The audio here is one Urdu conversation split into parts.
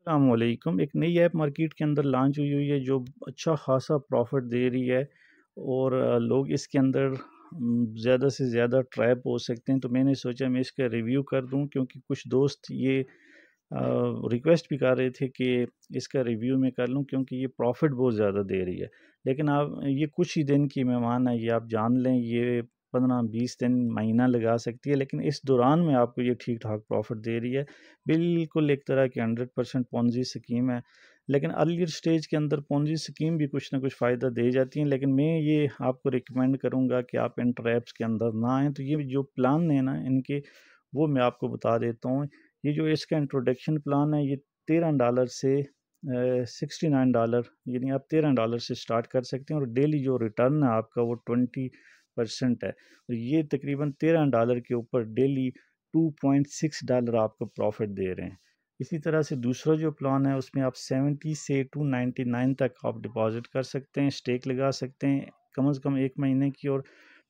السلام علیکم۔ ایک نئی ایپ مارکیٹ کے اندر لانچ ہوئی ہے جو اچھا خاصا پروفٹ دے رہی ہے اور لوگ اس کے اندر زیادہ سے زیادہ ٹریپ ہو سکتے ہیں، تو میں نے سوچا میں اس کا ریویو کر دوں، کیونکہ کچھ دوست یہ ریکویسٹ بھی کر رہے تھے کہ اس کا ریویو میں کر لوں کیونکہ یہ پروفٹ بہت زیادہ دے رہی ہے۔ لیکن آپ یہ کچھ ہی دن کی مہمان ہے، یہ آپ جان لیں یہ 15-20 دن مہینہ لگا سکتی ہے، لیکن اس دوران میں آپ کو یہ ٹھیک ٹھاک پروفٹ دے رہی ہے۔ بالکل ایک طرح کی 100% پونزی سکیم ہے، لیکن ارلیئر سٹیج کے اندر پونزی سکیم بھی کچھ نہ کچھ فائدہ دے جاتی ہیں، لیکن میں یہ آپ کو ریکمینڈ کروں گا کہ آپ ان ٹریپس کے اندر نہ آئیں۔ تو یہ جو پلان ہے نا ان کے، وہ میں آپ کو بتا دیتا ہوں۔ یہ جو اس کا انٹروڈکشن پلان ہے، یہ $13 سے $69، یعنی آپ $13 سے سٹارٹ کر سکتے ہیں، اور ڈیلی جو ریٹرن ہے آپ کا وہ 20% ہے، اور یہ تقریباً $13 کے اوپر ڈیلی $2.6 آپ کو پروفٹ دے رہے ہیں۔ اسی طرح سے دوسرا جو پلان ہے اس میں آپ 70 سے 299 تک آپ ڈپازٹ کر سکتے ہیں، سٹیک لگا سکتے ہیں کم از کم 1 مہینے کی، اور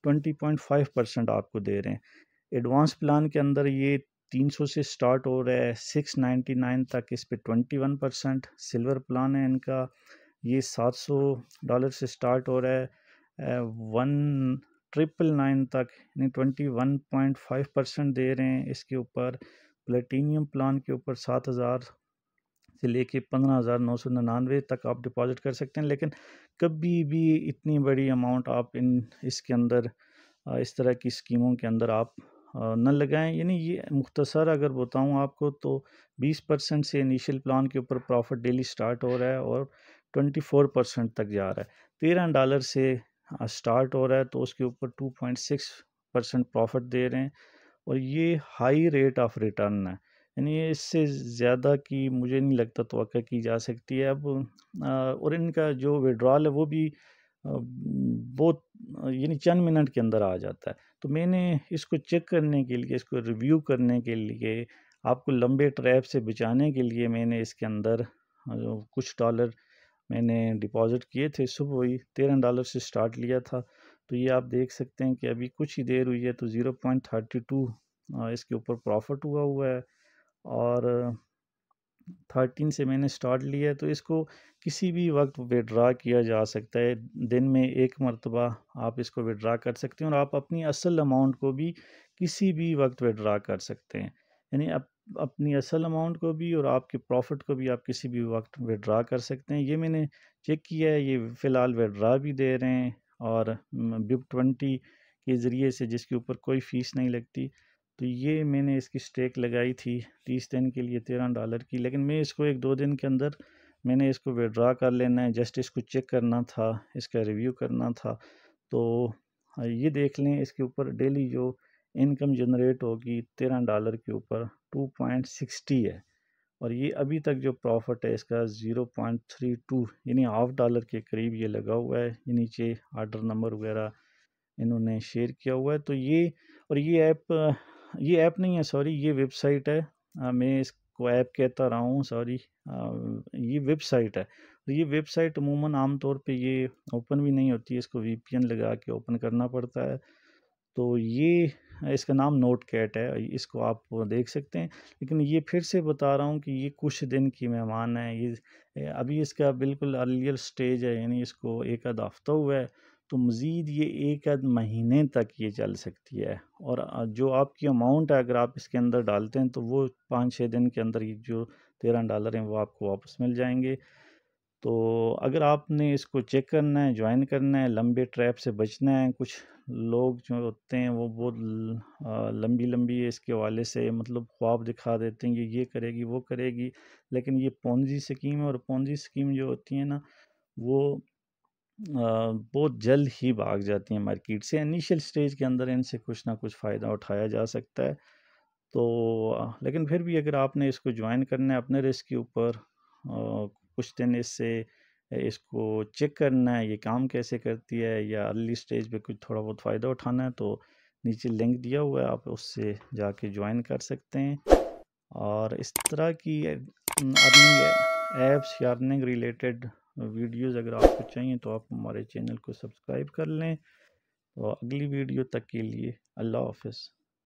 20.5% آپ کو دے رہے ہیں۔ ایڈوانس پلان کے اندر یہ 300 سے سٹارٹ ہو رہا ہے، 699 تک اس پہ 21%۔ سلور پلان ہے ان کا، یہ $700 سے سٹارٹ ہو رہا ہے، 1999 تک، یعنی 21.5% دے رہے ہیں اس کے اوپر۔ پلیٹینیم پلان کے اوپر 7,000 سے لے کے 15,999 تک آپ ڈپازٹ کر سکتے ہیں، لیکن کبھی بھی اتنی بڑی اماؤنٹ آپ اس کے اندر اس طرح کی اسکیموں کے اندر آپ نہ لگائیں۔ یعنی یہ مختصر اگر بتاؤں آپ کو تو 20% سے انیشیل پلان کے اوپر پروفٹ ڈیلی سٹارٹ ہو رہا ہے، اور 24% تک جا رہا ہے۔ $13 سے سٹارٹ ہو رہا ہے تو اس کے اوپر 2.6% پروفٹ دے رہے ہیں، اور یہ ہائی ریٹ آف ریٹرن ہے، یعنی اس سے زیادہ کی مجھے نہیں لگتا توقع کی جا سکتی ہے اب۔ اور ان کا جو وڈرال ہے وہ بھی بہت، یعنی چند منٹ کے اندر آ جاتا ہے۔ تو میں نے اس کو چیک کرنے کے لیے، اس کو ریویو کرنے کے لیے، آپ کو لمبے ٹریپ سے بچانے کے لیے، میں نے اس کے اندر کچھ ڈالر میں نے ڈپازٹ کیے تھے۔ صبح ہی $13 سے سٹارٹ لیا تھا، تو یہ آپ دیکھ سکتے ہیں کہ ابھی کچھ ہی دیر ہوئی ہے تو 0.32 اس کے اوپر پروفٹ ہوا ہے، اور 13 سے میں نے سٹارٹ لیا ہے، تو اس کو کسی بھی وقت وڈرا کیا جا سکتا ہے۔ دن میں ایک مرتبہ آپ اس کو وڈرا کر سکتے ہیں، اور آپ اپنی اصل اماؤنٹ کو بھی کسی بھی وقت وڈرا کر سکتے ہیں، یعنی اپنی اصل اماؤنٹ کو بھی اور آپ کے پروفٹ کو بھی آپ کسی بھی وقت وڈرا کر سکتے ہیں۔ یہ میں نے چیک کیا ہے، یہ فی الحال وڈرا بھی دے رہے ہیں، اور BIB20 کے ذریعے سے، جس کے اوپر کوئی فیس نہیں لگتی۔ تو یہ میں نے اس کی سٹیک لگائی تھی 30 دن کے لیے $13 کی، لیکن میں اس کو 1-2 دن کے اندر میں نے اس کو وڈرا کر لینا ہے، جسٹ اس کو چیک کرنا تھا، اس کا ریویو کرنا تھا۔ تو یہ دیکھ لیں اس کے اوپر ڈیلی جو انکم جنریٹ ہوگی $13 کے اوپر 2.60 ہے، اور یہ ابھی تک جو پروفٹ ہے اس کا 0.32، یعنی $0.5 کے قریب یہ لگا ہوا ہے۔ یہ نیچے آرڈر نمبر وغیرہ انہوں نے شیئر کیا ہوا ہے۔ تو یہ ایپ نہیں ہے، سوری، یہ ویب سائٹ ہے۔ میں اس کو ایپ کہتا رہا ہوں، سوری، یہ ویب سائٹ ہے۔ یہ ویب سائٹ عموماً عام طور پہ یہ اوپن بھی نہیں ہوتی، اس کو VPN لگا کے اوپن کرنا پڑتا ہے۔ تو یہ اس کا نام نوٹ کیٹ ہے، اس کو آپ دیکھ سکتے ہیں، لیکن یہ پھر سے بتا رہا ہوں کہ یہ کچھ دن کی مہمان ہے، یہ ابھی اس کا بالکل ارلیئر سٹیج ہے، یعنی اس کو 1 ہفتہ ہوا ہے، تو مزید یہ 1 مہینے تک یہ چل سکتی ہے۔ اور جو آپ کی اماؤنٹ ہے اگر آپ اس کے اندر ڈالتے ہیں تو وہ 5-6 دن کے اندر یہ جو $13 ہیں وہ آپ کو واپس مل جائیں گے۔ تو اگر آپ نے اس کو چیک کرنا ہے، جوائن کرنا ہے، لمبے ٹریپ سے بچنا ہے، کچھ لوگ جو ہوتے ہیں وہ بہت لمبی اس کے حوالے سے مطلب خواب دکھا دیتے ہیں کہ یہ کرے گی وہ کرے گی، لیکن یہ پونزی سکیم ہے، اور پونزی سکیم جو ہوتی ہیں نا وہ بہت جلد ہی بھاگ جاتی ہیں مارکیٹ سے۔ انیشیل سٹیج کے اندر ان سے کچھ نہ کچھ فائدہ اٹھایا جا سکتا ہے، تو لیکن پھر بھی اگر آپ نے اس کو جوائن کرنا ہے اپنے رسک کے اوپر، کچھ دن اس کو چیک کرنا ہے یہ کام کیسے کرتی ہے، یا ارلی سٹیج پہ کچھ تھوڑا بہت فائدہ اٹھانا ہے، تو نیچے لنک دیا ہوا ہے، آپ اس سے جا کے جوائن کر سکتے ہیں۔ اور اس طرح کی ارننگ ایپس یا ارننگ ریلیٹڈ ویڈیوز اگر آپ کو چاہیے تو آپ ہمارے چینل کو سبسکرائب کر لیں۔ تو اگلی ویڈیو تک کے لیے اللہ حافظ۔